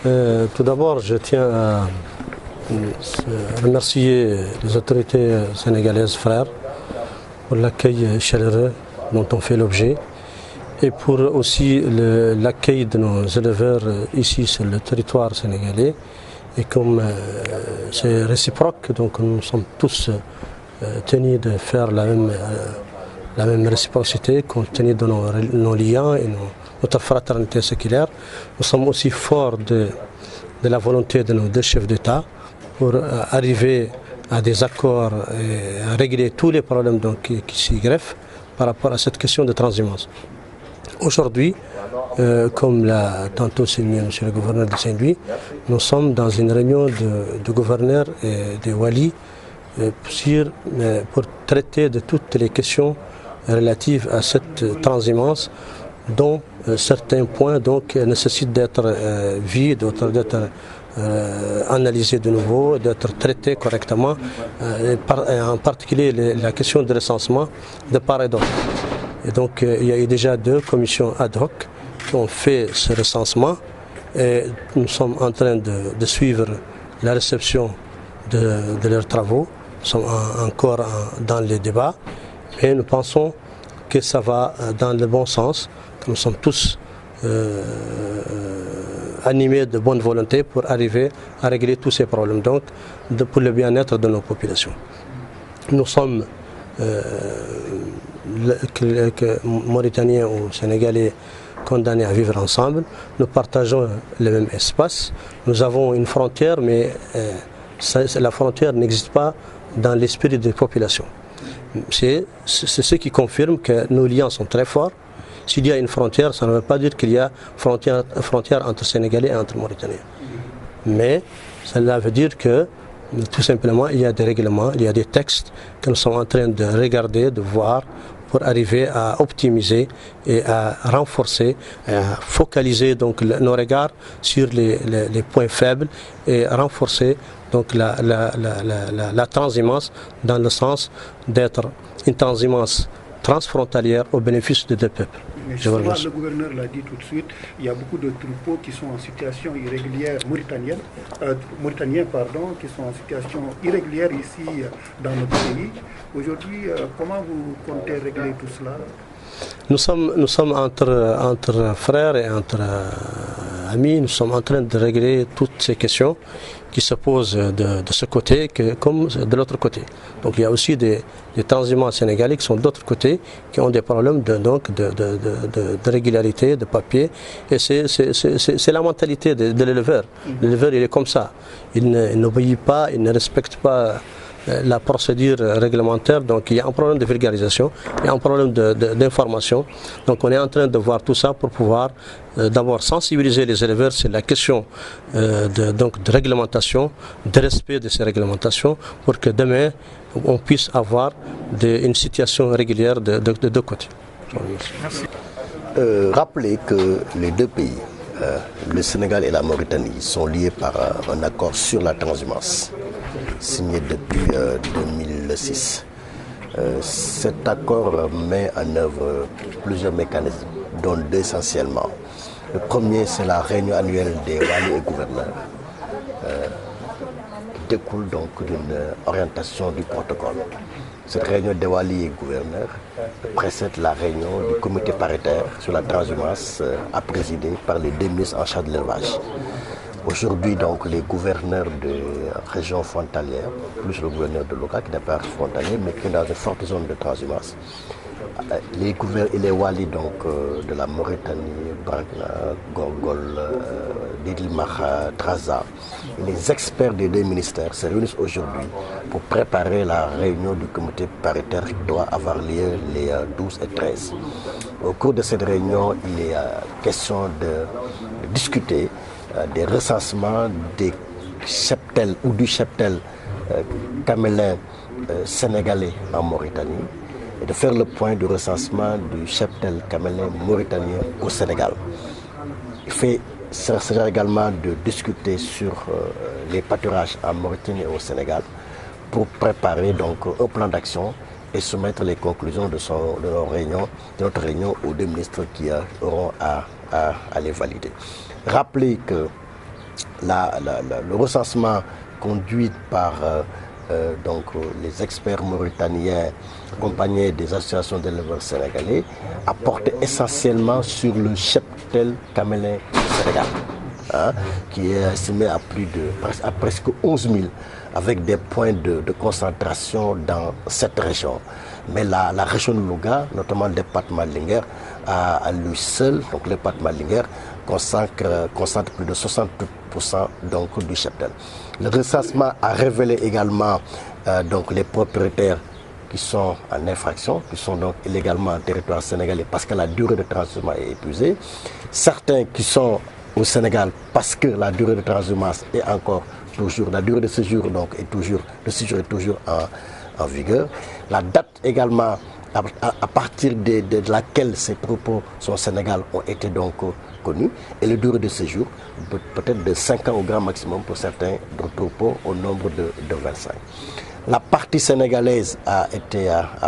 Tout d'abord, je tiens à remercier les autorités sénégalaises frères pour l'accueil chaleureux dont on fait l'objet et pour aussi l'accueil de nos éleveurs ici sur le territoire sénégalais. Et comme c'est réciproque, donc nous sommes tous tenus de faire la même réciprocité compte tenu de nos liens et notre fraternité séculaire. Nous sommes aussi forts de la volonté de nos deux chefs d'État pour arriver à des accords et à régler tous les problèmes donc, qui s'y greffent par rapport à cette question de transhumance. Aujourd'hui, comme l'a tantôt souligné M. le gouverneur de Saint-Louis, nous sommes dans une réunion de gouverneurs et de walis pour traiter de toutes les questions relatives à cette transhumance dont certains points donc, nécessitent d'être vus, d'autres d'être analysés de nouveau, d'être traités correctement, en particulier la question de recensement de part et d'autre. Et donc il y a eu déjà 2 commissions ad hoc qui ont fait ce recensement et nous sommes en train de suivre la réception de leurs travaux. Nous sommes encore dans les débats et nous pensons que ça va dans le bon sens, que nous sommes tous animés de bonne volonté pour arriver à régler tous ces problèmes, donc pour le bien-être de nos populations. Nous sommes Mauritaniens ou Sénégalais condamnés à vivre ensemble, nous partageons le même espace, nous avons une frontière, mais la frontière n'existe pas dans l'esprit des populations. C'est ce qui confirme que nos liens sont très forts. S'il y a une frontière, ça ne veut pas dire qu'il y a frontière entre Sénégalais et entre Mauritaniens. Mais cela veut dire que tout simplement il y a des règlements, il y a des textes que nous sommes en train de regarder, de voir pour arriver à optimiser et à renforcer, à focaliser donc nos regards sur les points faibles et renforcer donc la transhumance dans le sens d'être une transhumance transfrontalière au bénéfice des 2 peuples. Mais justement, le gouverneur l'a dit tout de suite, il y a beaucoup de troupeaux qui sont en situation irrégulière mauritanienne, qui sont en situation irrégulière ici dans notre pays. Aujourd'hui, comment vous comptez régler tout cela? Nous sommes entre frères et entre amis, nous sommes en train de régler toutes ces questions qui se posent de ce côté comme de l'autre côté. Donc il y a aussi des transhumants sénégalais qui sont d'autre côté, qui ont des problèmes de régularité, de papier. Et c'est la mentalité de l'éleveur. L'éleveur, il est comme ça. Il n'obéit pas, il ne respecte pas la procédure réglementaire, donc il y a un problème de vulgarisation, il y a un problème d'information. Donc on est en train de voir tout ça pour pouvoir d'abord sensibiliser les éleveurs sur la question de réglementation, de respect de ces réglementations, pour que demain on puisse avoir une situation régulière de 2 côtés. Merci. Rappelez que les 2 pays, le Sénégal et la Mauritanie, sont liés par un accord sur la transhumance signé depuis 2006. Cet accord met en œuvre plusieurs mécanismes, dont 2 essentiellement. Le premier, c'est la réunion annuelle des walis et gouverneurs, qui découle donc d'une orientation du protocole. Cette réunion des walis et gouverneurs précède la réunion du comité paritaire sur la transhumance, présidé par les 2 ministres en charge de l'élevage. Aujourd'hui, donc, les gouverneurs de régions frontalières, plus le gouverneur de l'Oka qui n'est pas frontalier, mais qui est dans une forte zone de transhumance, les walis donc, de la Mauritanie, Bragna, Gorgol, Didilmaha, Traza, et les experts des 2 ministères se réunissent aujourd'hui pour préparer la réunion du comité paritaire qui doit avoir lieu les 12 et 13. Au cours de cette réunion, il est question de discuter des recensements des cheptels ou du cheptel camélin sénégalais en Mauritanie et de faire le point du recensement du cheptel camélin mauritanien au Sénégal. Il sera également de discuter sur les pâturages en Mauritanie et au Sénégal pour préparer donc un plan d'action et soumettre les conclusions de notre réunion aux 2 ministres qui auront à les valider. Rappelez que le recensement conduit par donc les experts mauritaniens accompagnés des associations d'éleveurs sénégalais a porté essentiellement sur le cheptel camélin du Sénégal, qui est estimé à presque 11 000 avec des points de concentration dans cette région. Mais la région de Louga, notamment le département de Linguère, à lui seul, donc le département de Linguère, concentre plus de 60% donc, du cheptel. Le recensement a révélé également donc les propriétaires qui sont en infraction, qui sont donc illégalement en territoire sénégalais parce que la durée de transhumance est épuisée. Certains qui sont au Sénégal parce que la durée de transhumance est encore toujours, la durée de séjour donc est toujours, le séjour est toujours en vigueur. La date également à partir de laquelle ces troupeaux sont au Sénégal ont été donc connus et le durée de séjour peut-être de 5 ans au grand maximum pour certains troupeaux au nombre de 25. La partie sénégalaise a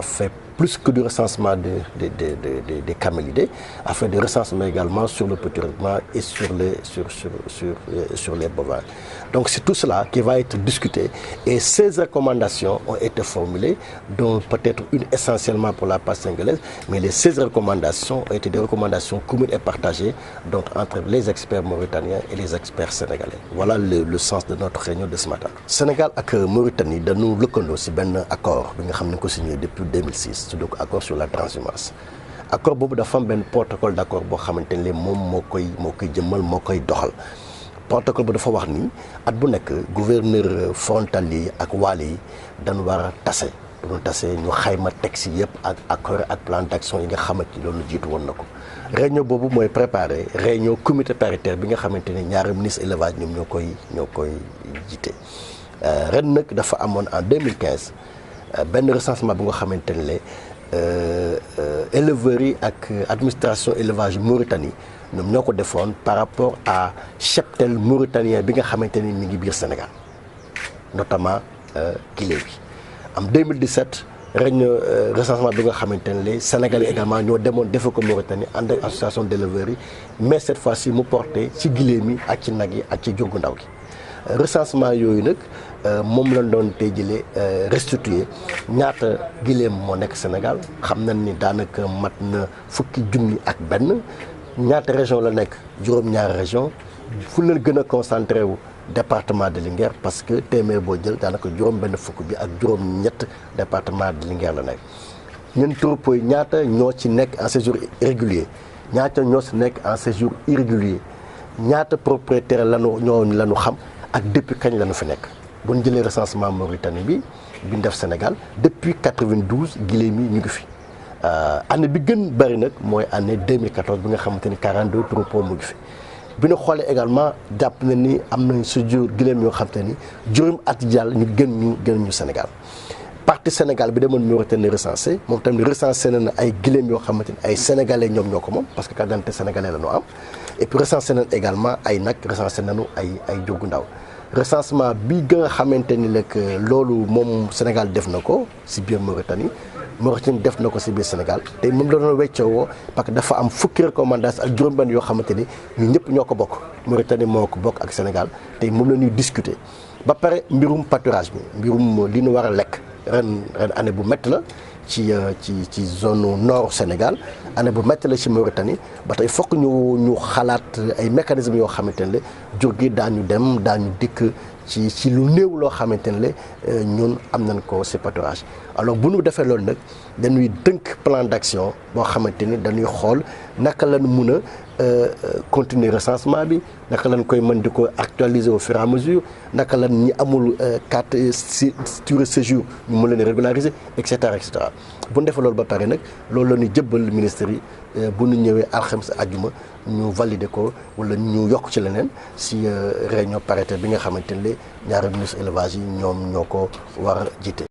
fait plus que du recensement des camélidés, a fait du recensement également sur le petit ruminant et sur les bovins. Donc c'est tout cela qui va être discuté et ces recommandations ont été formulées, dont peut-être une essentiellement pour la partie sénégalaise, mais les 16 recommandations ont été des recommandations communes et partagées donc, entre les experts mauritaniens et les experts sénégalais. Voilà le sens de notre réunion de ce matin. Sénégal ak Mauritanie dañu lëkkandoo ci benn accord bi nga xam ne ko signé depuis 2006 c'est donc accord sur la transhumance. Accord boobu dafa am benn protocole d'accord boo xamante ne moom moo koy jëmmal moo koy doxal. Protocole bu dafa wax ni at bu nekk gouverneur frontalier yi ak waale yi dañu war a tase ñu xayma texte yëpp ak accord ak plan d'action yi nga xamante ni loolu jiitu woon na ko. Réunion boobu mooy préparé réunion comité paritaire bi nga xamante ne ñaari ministre élevage ñoom ñoo koy jiite. Ren nag dafa amoon en 2015 benn recensement bu nga xamante ne éleveurs yi ak administration élevage Mauritanie ñoom ñoo ko defoon par rapport à cheptel mauritanien bi nga xamante ni mi ngi biir Sénégal notamment Guinée bi. En 2017 réunion recensement bi nga xamante ne les Sénégalais également ñoo demoon defe ko Mauritanie ànd ak association d'éleveurs yi mais cette fois-ci mu porté ci giléem yi ak ci nag yi ak ci jur gu ndaw gi. Recensement yooyu nag moom lañ doon tey jëlee restitué ñaata giléem moo nekk Sénégal xam nañ ni daanaka mat na fukki junni ak benn ñaata région la nekk juróom-ñaari région fu leen gën a concentré wu département de Linguère parce que téeméer boo jël daanaka juróom benn fukk bi ak juróom-ñett département de Linguère la nekk. ñun troupeaux yi ñaata ñoo ci nekk en séjour régulier ñaata ñoo ci nekk en séjour irrégulier ñaata propriétaire lañu xam. ak depuis kañ la ñu fi nekk bu ñu jëlee recensement Mauritanie bi ñu def Sénégal depuis 92 giléem yi ñu ngi fi année bi gën bëri nag mooy année 2014 bi nga xamante ni 42 troupeaux mu ngi fi. bi ñu xoolee également jàpp na ni am nañ séjour giléem yoo xamante ni juróom at jàll ñu gën ñu Sénégal. partie Sénégal bi demoon Mauritanie recensé moom tamit recensé na ay giléem yoo xamante ni ay sénégalais ñoom ñoo ko moom parce que carte d'identité sénégalais la ñu am et puis recensé nañ également ay nag recensé nañu ay jur gu ndaw. Recensement bi nga xamante ni nag loolu moom Sénégal def na ko ci biir Mauritanie def na ko ci biir Sénégal te moom la doon weccoo parce que dafa am fukki recommandation ak juróom-benn yoo xamante ni ñu ñëpp ñoo ko bokk Mauritanie moo ko bokk ak Sénégal te moom la ñuy discuter ba pare mbirum pâturage bi mbirum li ñu war a lekk ren année bu métti la ci zone nord Sénégal année bu métti la ci Mauritanie ba tey fokk ñu xalaat ay mécanismes yoo xamante ne jur gi daañu dikk ci lu néew loo xamante ne ñun am nañ ko ci pâturage. Alors bu ñu defee loolu nag dañuy dënk plan d'action boo xamante ni dañuy xool naka lañ mun a continuer recensement bi naka lañ koy mën di ko actualiser au fur et à mesure naka lañ ñi amul carte séjour ñu mën leen régulariser et cetera bu ñu defee loolu ba pare nag loolu la ñuy jëbbal ministère yi bu ñu ñëwee alxames àjjuma ñu valider ko wala ñu yokk ci leneen si réunion paritaire bi nga xamante ne ñaari ministre élevage yi ñoom ñoo ko war a jiite.